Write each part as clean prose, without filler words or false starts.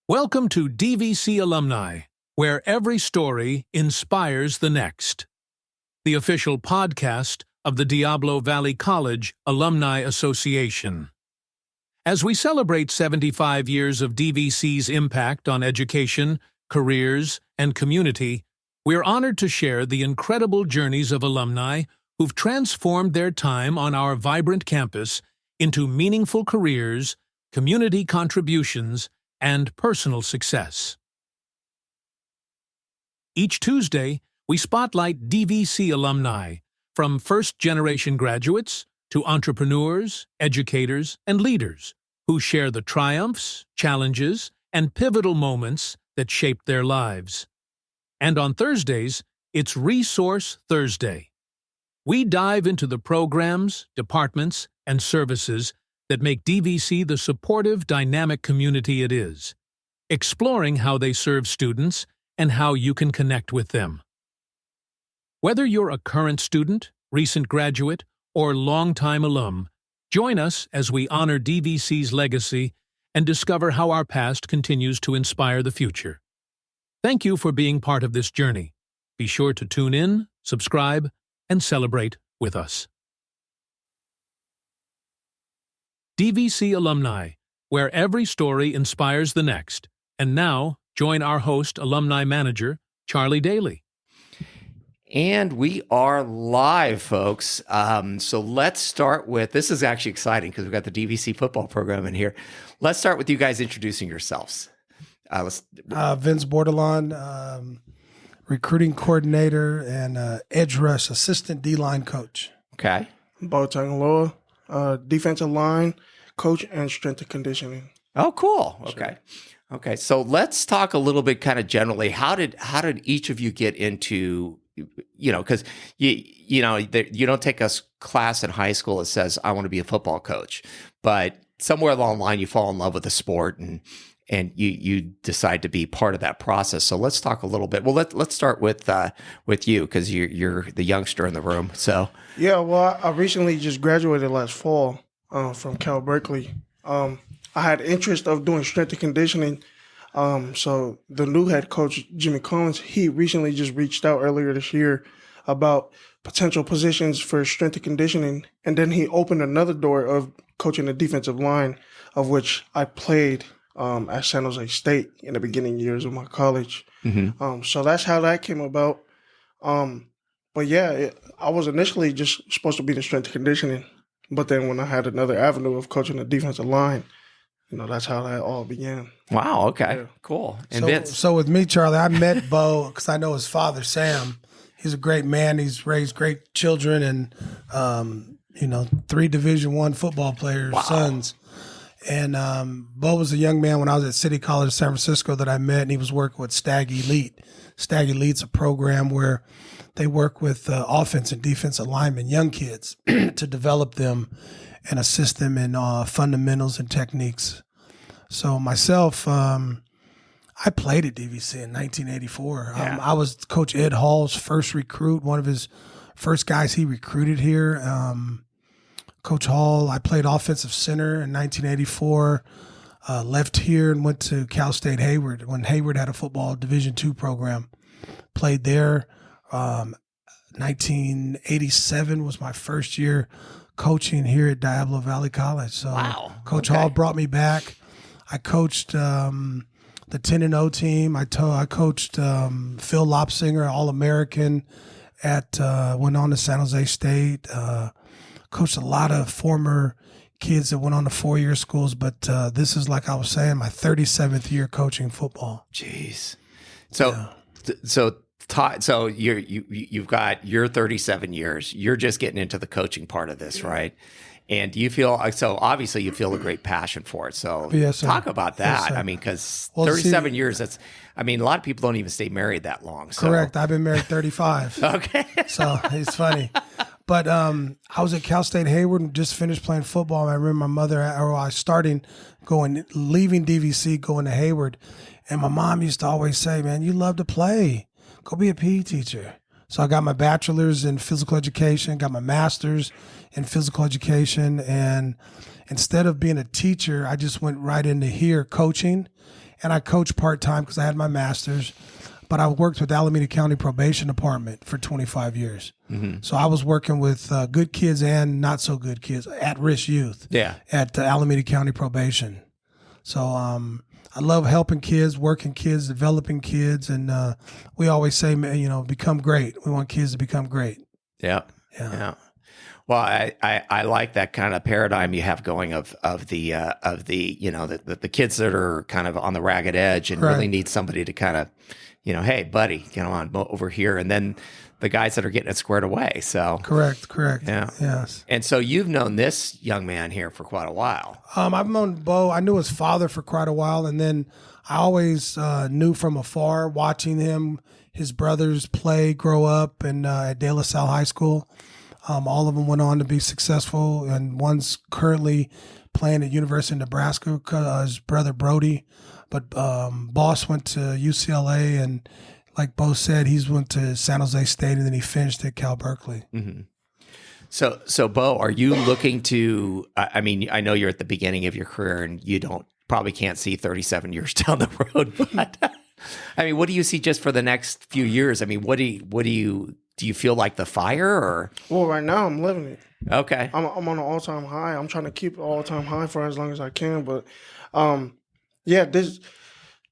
Welcome to DVC Alumni, where every story inspires the next. The official podcast of the Diablo Valley College Alumni Association. As we celebrate 75 years of DVC's impact on education, careers, and community, we're honored to share the incredible journeys of alumni who've transformed their time on our vibrant campus into meaningful careers, community contributions, and personal success. Each Tuesday, we spotlight DVC alumni, from first-generation graduates to entrepreneurs, educators, and leaders who share the triumphs, challenges, and pivotal moments that shaped their lives. And on Thursdays, it's Resource Thursday. We dive into the programs, departments, and services that make DVC the supportive, dynamic community it is, exploring how they serve students and how you can connect with them. Whether you're a current student, recent graduate, or longtime alum, join us as we honor DVC's legacy and discover how our past continues to inspire the future. Thank you for being part of this journey. Be sure to tune in, subscribe, and celebrate with us. DVC Alumni, where every story inspires the next. And now, join our host, Alumni Manager, Charlie Daly. And we are live, folks. So let's start with, this is actually exciting because we've got the DVC football program in here. Let's start with you guys introducing yourselves. Vince Bordelon, recruiting coordinator and edge rush assistant D-line coach. Okay. Beaux Tagaloa, defensive line coach and strength and conditioning. Oh, cool. Okay. Okay. So let's talk a little bit kind of generally. How did each of you get into, because you don't take a class in high school that says, I want to be a football coach, but somewhere along the line you fall in love with the sport and you decide to be part of that process. So let's talk a little bit. Well, let's start with you because you're the youngster in the room. So yeah, well, I recently just graduated last fall from Cal Berkeley. I had interest of doing strength and conditioning. So the new head coach, Jimmy Collins, he recently just reached out earlier this year about potential positions for strength and conditioning. And then he opened another door of coaching the defensive line, of which I played at San Jose State in the beginning years of my college. Mm-hmm. So that's how that came about. But yeah, I was initially just supposed to be the strength and conditioning. But then when I had another avenue of coaching the defensive line, that's how that all began. Wow. Okay. Yeah. Cool. And Vince. So with me, Charlie, I met Beaux because I know his father, Sam. He's a great man. He's raised great children and, 3 Division I football players, sons. And Beaux was a young man when I was at City College San Francisco that I met, and he was working with Stag Elite. Stag Elite's a program where they work with offense and defensive linemen, young kids, to develop them and assist them in fundamentals and techniques. So myself, I played at DVC in 1984. Yeah. I was Coach Ed Hall's first recruit, one of his first guys he recruited here. Coach Hall, I played offensive center in 1984, left here and went to Cal State Hayward when Hayward had a football Division II program. Played there. 1987 was my first year coaching here at Diablo Valley College. So wow. Coach Hall brought me back. I coached the 10-0 team. I coached Phil Lopsinger, All-American went on to San Jose State. Coached a lot of former kids that went on to 4-year schools, but this is, like I was saying, my 37th year coaching football. Jeez. So you've got your 37 years. You're just getting into the coaching part of this, right? And do you feel so? Obviously, you feel a great passion for it. So yes, talk about that. Yes, because 37 years. A lot of people don't even stay married that long. So. Correct. I've been married 35. Okay. So it's funny. But I was at Cal State Hayward and just finished playing football. I remember my mother, I was leaving DVC, going to Hayward. And my mom used to always say, man, you love to play. Go be a PE teacher. So I got my bachelor's in physical education, got my master's in physical education. And instead of being a teacher, I just went right into here coaching. and I coached part-time because I had my master's, but I worked with Alameda County Probation Department for 25 years. So I was working with good kids and not so good kids, at-risk youth at Alameda County Probation. So I love helping kids, working kids, developing kids, and we always say, become great. We want kids to become great. Yeah. Well, I like that kind of paradigm you have going of the the kids that are kind of on the ragged edge and really need somebody to kind of, hey, buddy, get on over here, and then the guys that are getting it squared away. So correct. Yeah. Yes. And so you've known this young man here for quite a while. I've known Beaux. I knew his father for quite a while, and then I always knew from afar, watching his brothers play, grow up, and at De La Salle High School. All of them went on to be successful, and one's currently playing at University of Nebraska, his brother Brody. But Boss went to UCLA, and like Beaux said, he's went to San Jose State, and then he finished at Cal Berkeley. So Beaux, are you looking to? I mean, I know you're at the beginning of your career, and you probably can't see 37 years down the road. But I mean, what do you see just for the next few years? I mean, what do you feel like the fire or? Well, right now I'm living it. Okay. I'm on an all-time high. I'm trying to keep an all-time high for as long as I can. But this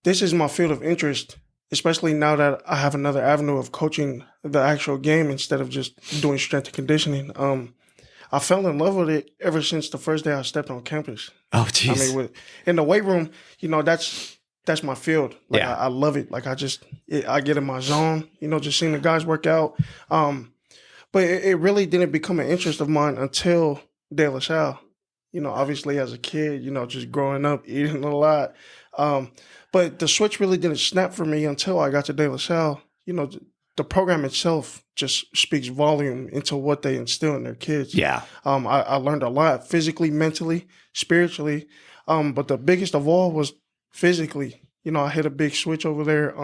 is my field of interest, especially now that I have another avenue of coaching the actual game instead of just doing strength and conditioning. I fell in love with it ever since the first day I stepped on campus. Oh, geez. I mean, in the weight room, that's my field. Like, I love it. Like, I get in my zone, just seeing the guys work out. But it really didn't become an interest of mine until De La Salle. Obviously as a kid, just growing up, eating a lot. But the switch really didn't snap for me until I got to De La Salle. The program itself just speaks volume into what they instill in their kids. Yeah. I learned a lot physically, mentally, spiritually. But the biggest of all was physically. I hit a big switch over there.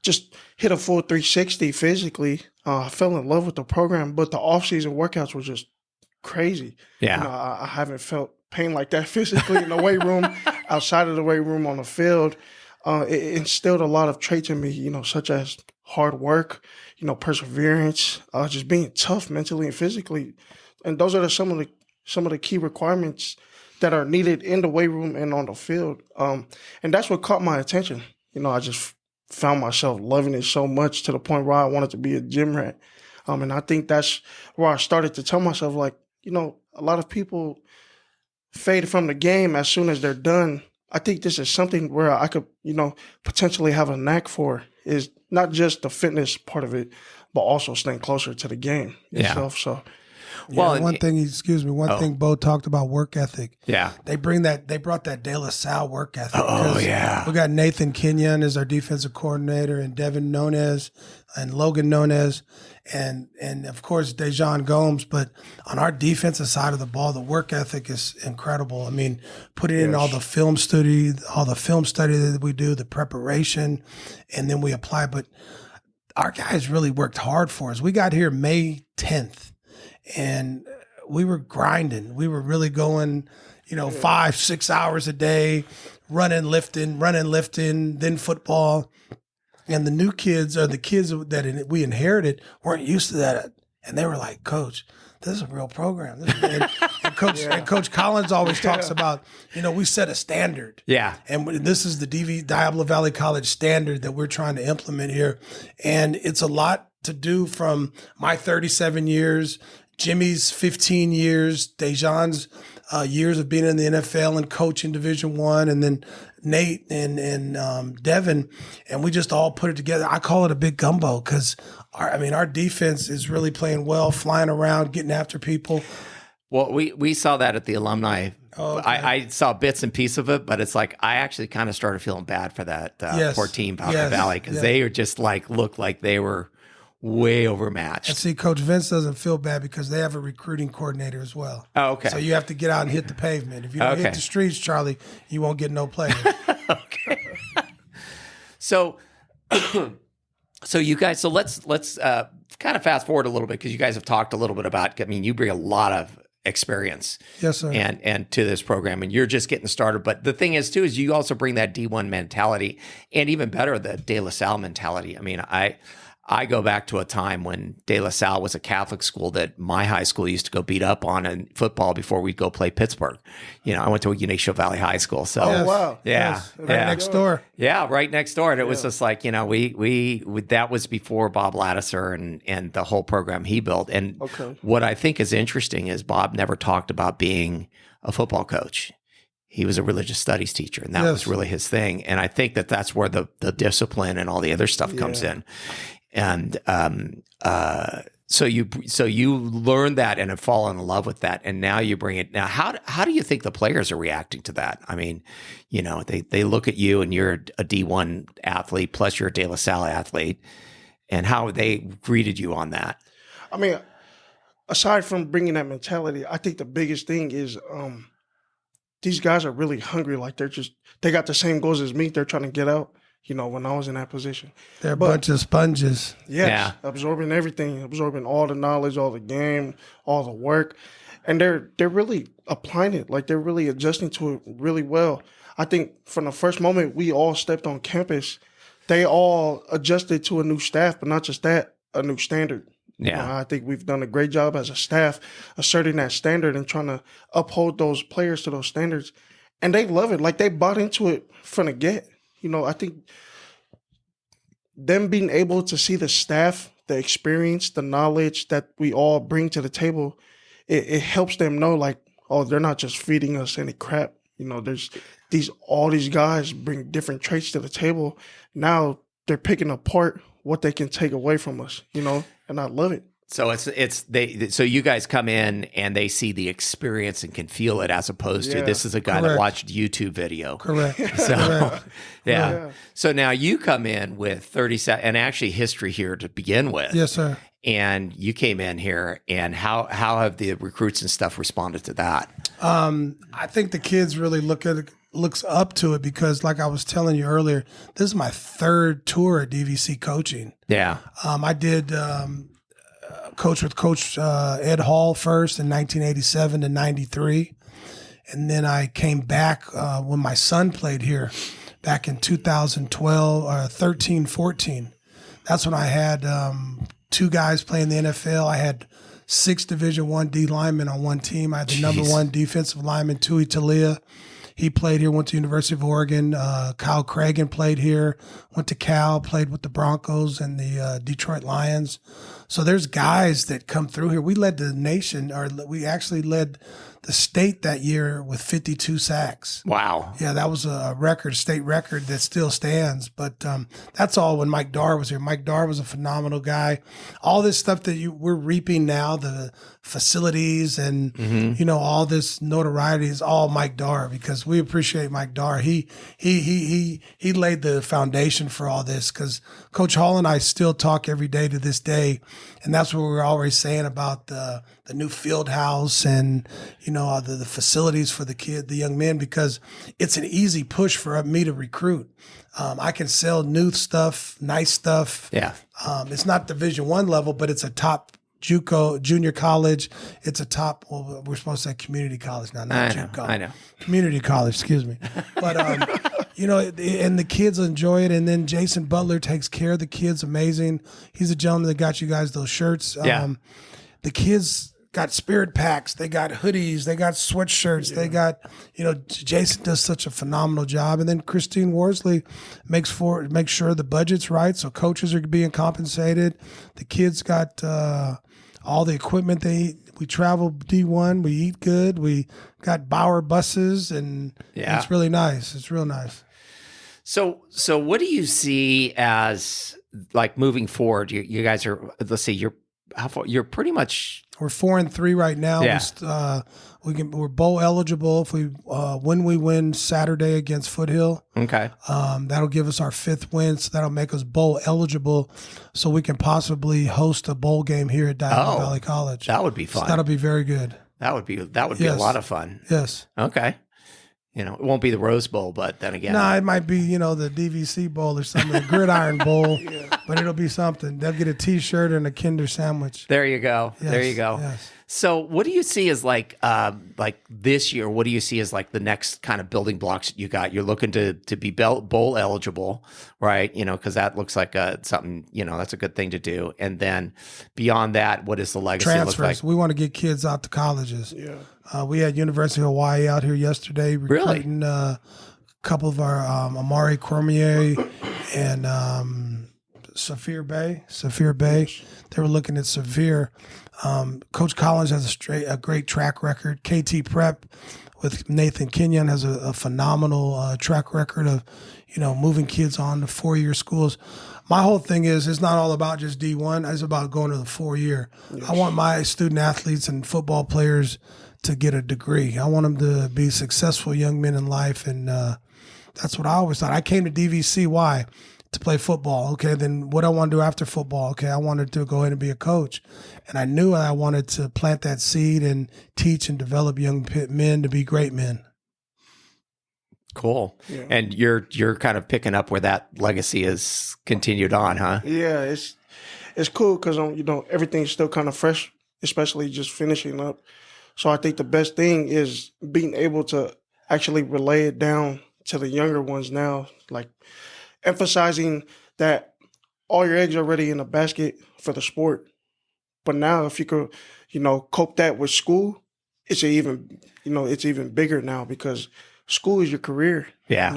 Just hit a full 360 physically. I fell in love with the program, but the off-season workouts were just crazy. Yeah. I haven't felt pain like that physically in the weight room, outside of the weight room, on the field. It instilled a lot of traits in me, such as hard work, perseverance, just being tough mentally and physically. And those are some of the key requirements that are needed in the weight room and on the field. And that's what caught my attention. I just found myself loving it so much to the point where I wanted to be a gym rat. And I think that's where I started to tell myself, like, a lot of people fade from the game as soon as they're done. I think this is something where I could, potentially have a knack for, is not just the fitness part of it, but also staying closer to the game itself. So, well, one thing Beaux talked about, work ethic. Yeah. They brought that De La Salle work ethic. Oh, yeah. We got Nathan Kenyon as our defensive coordinator, and Devin Nunez and Logan Nunez, and of course Dejan Gomes. But on our defensive side of the ball, the work ethic is incredible. I mean, putting in all the film study that we do, the preparation, and then we apply. But our guys really worked hard for us. We got here May 10th. And we were grinding. We were really going, 5-6 hours a day, running, lifting, then football. And the new kids, or the kids that we inherited, weren't used to that. And they were like, Coach, this is a real program. And Coach Collins always talks about, we set a standard. Yeah. And this is the Diablo Valley College standard that we're trying to implement here. And it's a lot to do from my 37 years, Jimmy's 15 years, Dejan's years of being in the NFL and coaching Division I, and then Nate and Devin, and we just all put it together. I call it a big gumbo because our defense is really playing well, flying around, getting after people. Well, we saw that at the alumni. Oh, okay. I saw bits and pieces of it, but it's like I actually kind of started feeling bad for that poor team out in the Valley, because they were just looked like they were way overmatched. And see, Coach Vince doesn't feel bad because they have a recruiting coordinator as well. Oh, okay. So you have to get out and hit the pavement. If you don't hit the streets, Charlie, you won't get no players. Okay. So you guys, let's kind of fast forward a little bit, because you guys have talked a little bit about, you bring a lot of experience. Yes, sir. And to this program, and you're just getting started. But the thing is, too, is you also bring that D1 mentality, and even better, the De La Salle mentality. I mean, I go back to a time when De La Salle was a Catholic school that my high school used to go beat up on in football before we'd go play Pittsburgh. I went to a Diablo Valley High School. So, Oh, wow. yeah, Yes. Right next door. yeah, right next door. And it was just like, we that was before Bob Laddiser and the whole program he built. And Okay. what I think is interesting is Bob never talked about being a football coach. He was a religious studies teacher, and that was really his thing. And I think that that's where the discipline and all the other stuff comes in. And so you learn that and have fallen in love with that, and now you bring it. Now, how do you think the players are reacting to that? I mean, they look at you and you're a D1 athlete, plus you're a De La Salle athlete, and how they greeted you on that. I mean, aside from bringing that mentality, I think the biggest thing is these guys are really hungry. Like they got the same goals as me. They're trying to get out. When I was in that position. They're a bunch of sponges. Yes, Yeah. absorbing everything, absorbing all the knowledge, all the game, all the work. And they're really applying it. Like they're really adjusting to it really well. I think from the first moment we all stepped on campus, they all adjusted to a new staff, but not just that, a new standard. Yeah. I think we've done a great job as a staff asserting that standard and trying to uphold those players to those standards. And they love it. Like they bought into it from the get. I think them being able to see the staff, the experience, the knowledge that we all bring to the table, it helps them know, like, oh, they're not just feeding us any crap. There's all these guys bring different traits to the table. Now they're picking apart what they can take away from us, and I love it. So so you guys come in and they see the experience and can feel it, as opposed to this is a guy that watched YouTube video. Correct. So Correct. yeah. So now you come in with 37 and actually history here to begin with. Yes, sir. And you came in here, and how have the recruits and stuff responded to that? I think the kids really looks up to it because, like I was telling you earlier, this is my third tour at DVC coaching. Yeah. I did coach with Coach Ed Hall first in 1987 to 93. And then I came back when my son played here back in 2012, 13, 14. That's when I had two guys playing the NFL. I had 6 Division I D linemen on one team. I had the number 1 defensive lineman, Tui Talia. He played here, went to University of Oregon. Kyle Cragen played here, went to Cal, played with the Broncos and the Detroit Lions. So there's guys that come through here. We led the nation, or we actually led the state that year with 52 sacks. Wow. Yeah, that was a record, state record that still stands. But that's all when Mike Darr was here. Mike Darr was a phenomenal guy. All this stuff that we're reaping now, the facilities and all this notoriety is all Mike Darr, because we appreciate Mike Darr. He laid the foundation for all this, because Coach Hall and I still talk every day to this day, and that's what we're always saying about the new field house and the facilities for the young men, because it's an easy push for me to recruit. I can sell new stuff, nice stuff. Yeah. It's not Division I level, but it's a top JUCO junior college. It's a top. Well, we're supposed to say community college now, not JUCO. I know. Community college. Excuse me. But and the kids enjoy it. And then Jason Butler takes care of the kids. Amazing. He's a gentleman that got you guys those shirts. The kids got spirit packs, they got hoodies, they got sweatshirts, they got, Jason does such a phenomenal job. And then Christine Worsley makes sure the budget's right, so coaches are being compensated. The kids got all the equipment we travel D1, we eat good, we got Bauer buses, and it's really nice. It's real nice. So what do you see as, like, moving forward? You guys are, let's see, you're pretty much. We're 4-3 right now. Yeah. We're bowl eligible if we win Saturday against Foothill. Okay. That'll give us our 5th win, so that'll make us bowl eligible, so we can possibly host a bowl game here at Diablo Valley College. That would be fun. So that'll be very good. That would be a lot of fun. Yes. Okay. It won't be the Rose Bowl, but then again. No, it might be, the DVC Bowl or something, the Gridiron Bowl, but it'll be something. They'll get a T-shirt and a Kinder sandwich. There you go. Yes, There you go. Yes. So what do you see as like this year? What do you see as like the next kind of building blocks that you got? You're looking to be bowl eligible, right? Because that looks like something, that's a good thing to do. And then beyond that, what does the legacy Transfers. look like? We want to get kids out to colleges. Yeah. We had University of Hawaii out here yesterday recruiting a couple of our Amari Cormier and Saphir Bay. They were looking at Saphir. Coach Collins has a great track record. KT Prep with Nathan Kenyon has a phenomenal track record of, moving kids on to 4-year schools. My whole thing is it's not all about just D1. It's about going to the 4-year. Yes. I want my student athletes and football players to get a degree. I want them to be successful young men in life, and that's what I always thought. I came to DVC. Why? To play football. Okay, then what I want to do after football? Okay, I wanted to go ahead and be a coach. And I knew I wanted to plant that seed and teach and develop young men to be great men. Cool. Yeah. And you're kind of picking up where that legacy is continued on, huh? Yeah, it's cool because everything's still kind of fresh, especially just finishing up. So I think the best thing is being able to actually relay it down to the younger ones now, like emphasizing that all your eggs are already in a basket for the sport. But now if you could, cope that with school, it's even bigger now because school is your career. Yeah.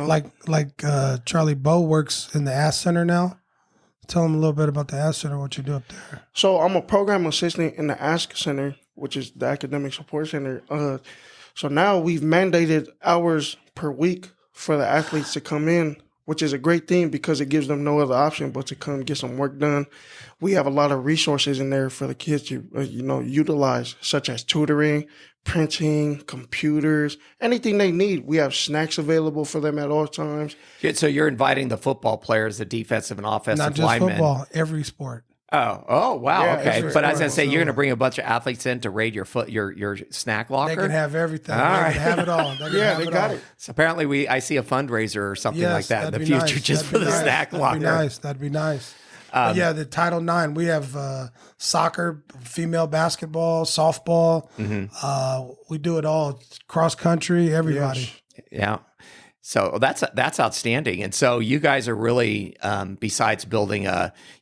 Like Charlie Bowe works in the ASK Center now. Tell them a little bit about the ASK Center, what you do up there. So I'm a program assistant in the ASK Center, which is the Academic Support Center. So now we've mandated hours per week for the athletes to come in, which is a great thing because it gives them no other option but to come get some work done. We have a lot of resources in there for the kids to, utilize, such as tutoring, printing, computers, anything they need. We have snacks available for them at all times. So you're inviting the football players, the defensive and offensive linemen. Not just linemen. football, every sport. Oh, wow. Yeah, okay. But I was going to say, you're going to bring a bunch of athletes in to raid your snack locker? They can have everything. All they right. can have it all. They got it. So apparently I see a fundraiser or something like that in the future nice. just for the snack locker. That'd be nice. The Title IX, we have soccer, female basketball, softball. Mm-hmm. We do it all. Cross country, everybody. Yes. Yeah. So that's outstanding. And so you guys are really, besides building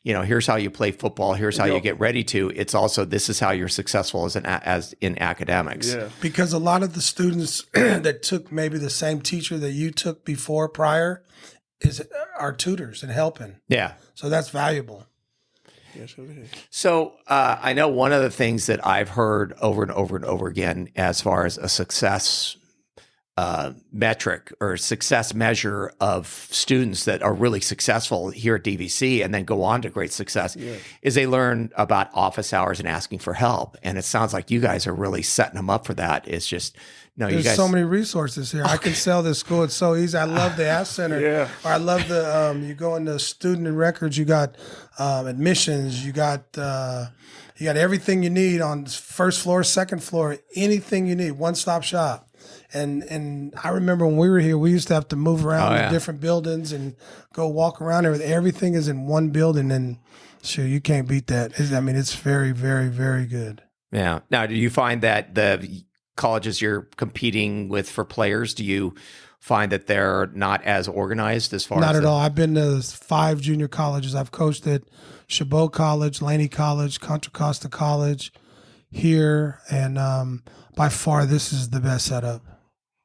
here's how you play football, here's how you get ready to, it's also, this is how you're successful as in academics. Yeah. Because a lot of the students that took maybe the same teacher that you took prior are tutors and helping. Yeah. So that's valuable. Yes, it is. So I know one of the things that I've heard over and over and over again, as far as a success metric or success measure of students that are really successful here at DVC and then go on to great success, is they learn about office hours and asking for help. And it sounds like you guys are really setting them up for that. It's just, there's so many resources here. I can sell this school. It's so easy. I love the ASK Center. Yeah. Or I love the, you go into student and records, you got admissions, you got everything you need on first floor, second floor, anything you need, one-stop shop. And I remember when we were here, we used to have to move around to different buildings and go walk around. Everything is in one building, and sure, you can't beat that. It's very, very, very good. Yeah. Now, do you find that the colleges you're competing with for players, do you find that they're not as organized as far as... Not at all. I've been to 5 junior colleges. I've coached at Chabot College, Laney College, Contra Costa College here, and by far, this is the best setup.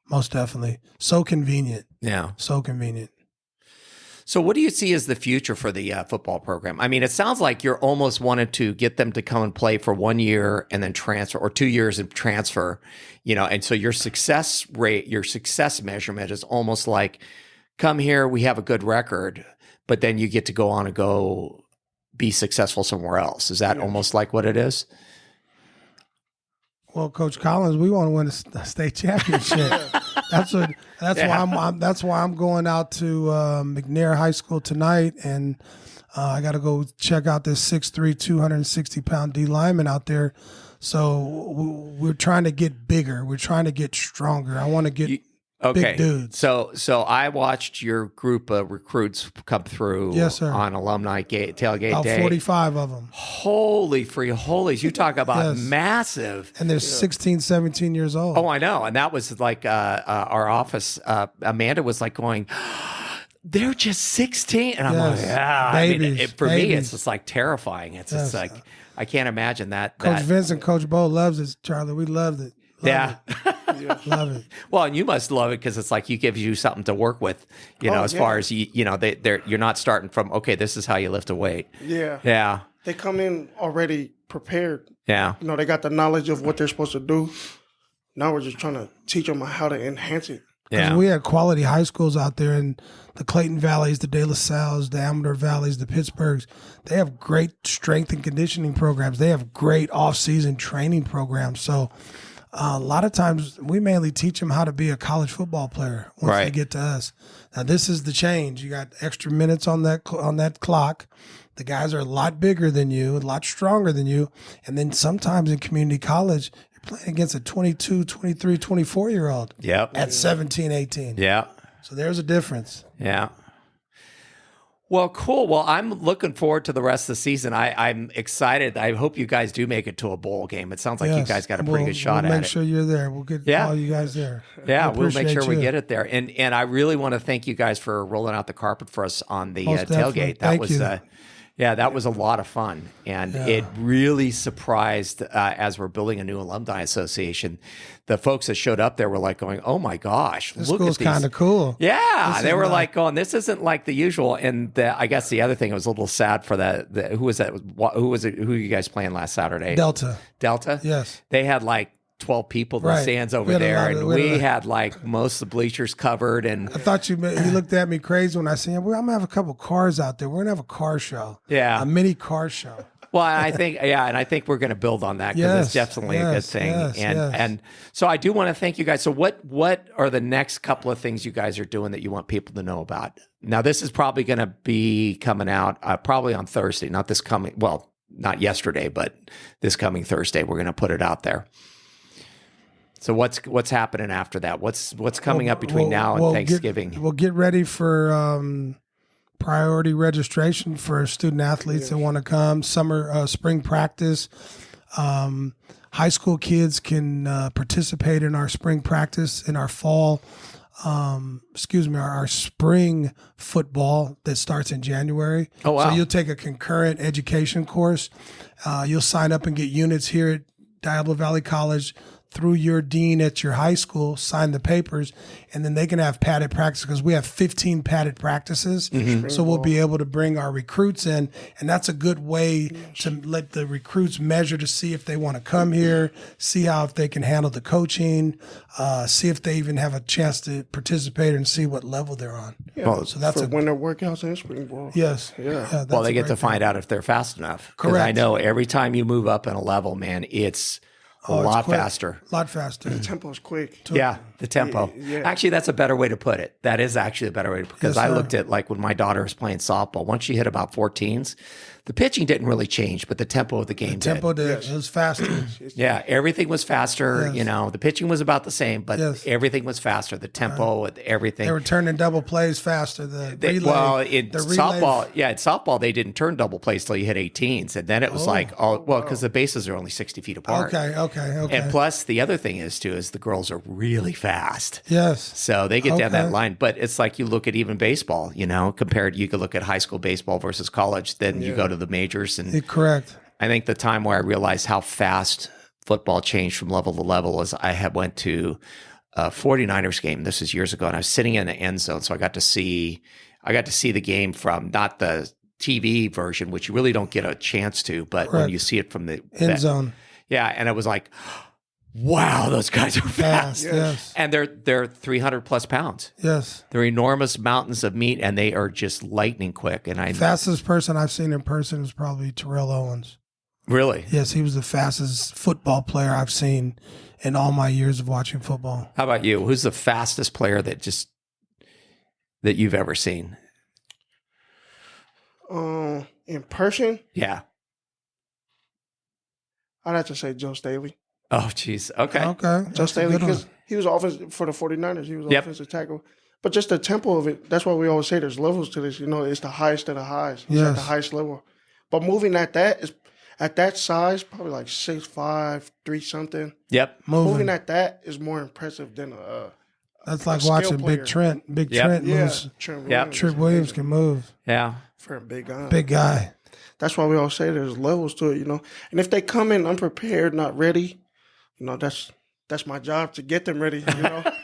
Most definitely. So convenient. Yeah. So convenient. So what do you see as the future for the football program? I mean, it sounds like you're almost wanted to get them to come and play for 1 year and then transfer, or 2 years and transfer, and so your success rate, your success measurement is almost like, come here, we have a good record, but then you get to go on and go be successful somewhere else. Is that almost like what it is? Well, Coach Collins, we want to win a state championship. That's why I'm going out to McNair High School tonight, and I got to go check out this 6'3", 260-pound D lineman out there. So we're trying to get bigger. We're trying to get stronger. I want to get Okay. Big dudes. So I watched your group of recruits come through Yes, sir. on alumni tailgate About day. 45 of them. Holy free holies. You talk about Yes. massive. And they're 16, 17 years old. Oh, I know. And that was like our office. Amanda was like going, they're just 16. And I'm Yes. like, yeah. I mean, Babies. for me, Babies. it's just like terrifying. It's just Yes. like, I can't imagine that. Coach Vince and Coach Bo loves it, Charlie. We loved it. Yeah. Love it. Well, and you must love it because it's like you gives you something to work with, as far as you're not starting from, okay, this is how you lift a weight. Yeah. Yeah. They come in already prepared. Yeah. They got the knowledge of what they're supposed to do. Now we're just trying to teach them how to enhance it. Yeah. We had quality high schools out there in the Clayton Valleys, the De La Salles, the Alameda Valleys, the Pittsburghs. They have great strength and conditioning programs. They have great off-season training programs. So a lot of times we mainly teach them how to be a college football player once they Right. get to us. Now this is the change. You got extra minutes on that clock. The guys are a lot bigger than you, a lot stronger than you. And then sometimes in community college, you're playing against a 22, 23, 24-year-old Yep. at 17, 18. Yeah. So there's a difference. Yeah. Well, cool. Well, I'm looking forward to the rest of the season. I'm excited. I hope you guys do make it to a bowl game. It sounds like you Yes. guys got a pretty good shot we'll at make it. sure you're there. We'll get all you guys there. Yeah, We we'll make appreciate sure we you. get it there. And I really want to thank you guys for rolling out the carpet for us on the Most definitely. tailgate. That Thank was you. that was a lot of fun. And it really surprised as we're building a new alumni association. The folks that showed up there were like going, "Oh my gosh, This look at school's these." kind of cool. Yeah, This they is were not- like going, "This isn't like the usual." And I guess the other thing, it was a little sad for who was that? Who was it? Who were you guys playing last Saturday? Delta. Delta? Yes. They had like 12 people in the Right. stands We over had a there, lot of- and we had a we lot- had like most of the bleachers covered. And I thought you looked at me crazy when I said, well, I'm going to have a couple cars out there. We're going to have a car show. Yeah. A mini car show. well, I think we're going to build on that because it's Yes, definitely a good yes, thing. yes, and yes. and so I do want to thank you guys. So what are the next couple of things you guys are doing that you want people to know about? Now, this is probably going to be coming out probably on Thursday, not yesterday, but this coming Thursday. We're going to put it out there. So what's happening after that? What's coming up between now and Thanksgiving? We'll get ready for priority registration for student athletes that want to come. Spring practice. High school kids can participate in our spring practice, in our fall. Our spring football that starts in January. Oh, wow. So you'll take a concurrent education course. You'll sign up and get units here at Diablo Valley College through your dean at your high school, sign the papers, and then they can have padded practice because we have 15 padded practices. Mm-hmm. So we'll be able to bring our recruits in, and that's a good way to let the recruits measure to see if they want to come here, see if they can handle the coaching, see if they even have a chance to participate and see what level they're on. Yeah. So that's for a winter workouts and spring ball. yes. Yeah. that's Well, a they get great to thing. find out if they're fast enough. 'Cause Correct. I know every time you move up in a level, man, it's a It's lot quick. faster. A lot faster. The tempo's quick. Yeah, the tempo. Yeah. Actually, that's a better way to put it. That is actually a better way to put it. Because Yes, I sir. looked at like when my daughter was playing softball, once she hit about 14s, the pitching didn't really change, but the tempo of the game Tempo did. did. It was faster. Yeah, everything was faster. Yes. The pitching was about the same, but Yes. everything was faster. The tempo, everything. They were turning double plays faster. The relay, In the relay- softball, they didn't turn double plays till you hit 18s, and then it was because the bases are only 60 feet apart. Okay. And plus, the other thing is the girls are really fast. Yes. So they get down that Okay. line. But it's like you look at even baseball, compared, you could look at high school baseball versus college, then you go to the majors. And Correct. I think the time where I realized how fast football changed from level to level is I went to a 49ers game. This is years ago, and I was sitting in the end zone. So I got to see the game from not the TV version, which you really don't get a chance to, but when Correct. you see it from the End zone. Yeah. And it was like, wow, those guys are fast. Yes. And they're 300 plus pounds. Yes. They're enormous mountains of meat, and they are just lightning quick. And Fastest person I've seen in person is probably Terrell Owens. really, Yes, he was the fastest football player I've seen in all my years of watching football. how about you? Who's the fastest player that you've ever seen? In person, Yeah. I'd have to say Joe Staley. Oh, geez. Okay. Okay. Just That's a Staley, good one. because he was offensive for the 49ers. He was Yep. offensive tackle. But just the tempo of it, that's why we always say there's levels to this. It's the highest of the highs. He's at the Yes. highest level. But moving at that size, probably like 6'5", 3 something. Yep. Moving at that is more impressive than That's like skill watching player. Big Trent. Big Yep. Trent yeah. moves. Trent Yep. Williams Trent is Williams amazing can move. Yeah. for a big guy. Big guy. That's why we all say there's levels to it, And if they come in unprepared, not ready, that's my job to get them ready,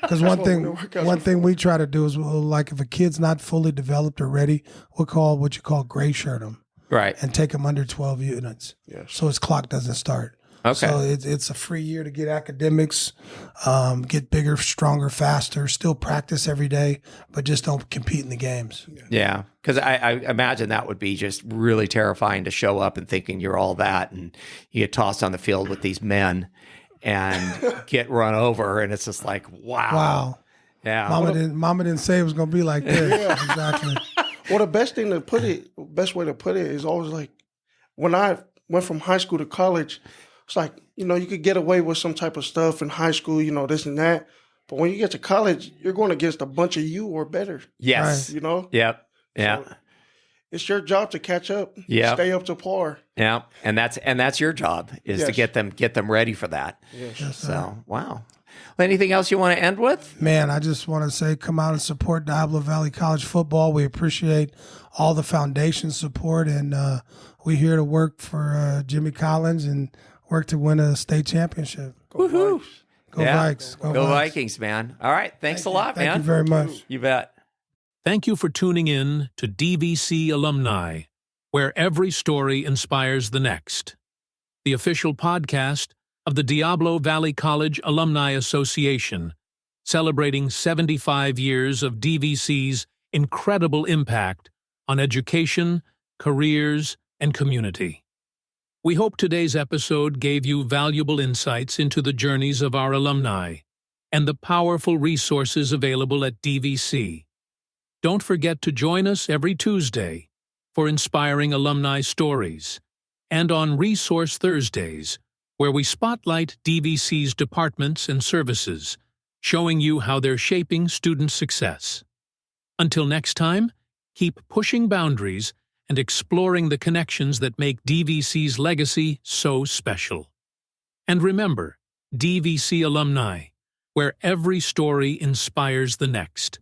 Because one thing we try to do is, like, if a kid's not fully developed or ready, we'll call what you call gray shirt them Right. and take them under 12 units. Yes. So his clock doesn't start. Okay. So it's a free year to get academics, get bigger, stronger, faster, still practice every day, but just don't compete in the games. Yeah. Because I imagine that would be just really terrifying to show up and thinking you're all that, and you get tossed on the field with these men and get run over, and it's just like, wow. Wow. Yeah. Mama didn't say it was going to be like this. Yeah. Exactly. Well, the best way to put it is always like when I went from high school to college, it's like, you could get away with some type of stuff in high school, this and that. But when you get to college, you're going against a bunch of you or better. Yes. Right. Yep. Yeah. So it's your job to catch up, Yep. stay up to par. Yeah. And that's your job is to Yes. get them ready for that. Yes. So, wow. Well, anything else you want to end with? Man, I just want to say come out and support Diablo Valley College football. We appreciate all the foundation support, and we're here to work for Jimmy Collins and work to win a state championship. Woohoo. Go Yeah. Vikes. Go Vikings, man. All right. Thanks a lot, man. Thank you very much. You bet. Thank you for tuning in to DVC Alumni, where every story inspires the next. The official podcast of the Diablo Valley College Alumni Association, celebrating 75 years of DVC's incredible impact on education, careers, and community. We hope today's episode gave you valuable insights into the journeys of our alumni and the powerful resources available at DVC. Don't forget to join us every Tuesday for inspiring alumni stories, and on Resource Thursdays, where we spotlight DVC's departments and services, showing you how they're shaping student success. Until next time, keep pushing boundaries and exploring the connections that make DVC's legacy so special. And remember, DVC Alumni, where every story inspires the next.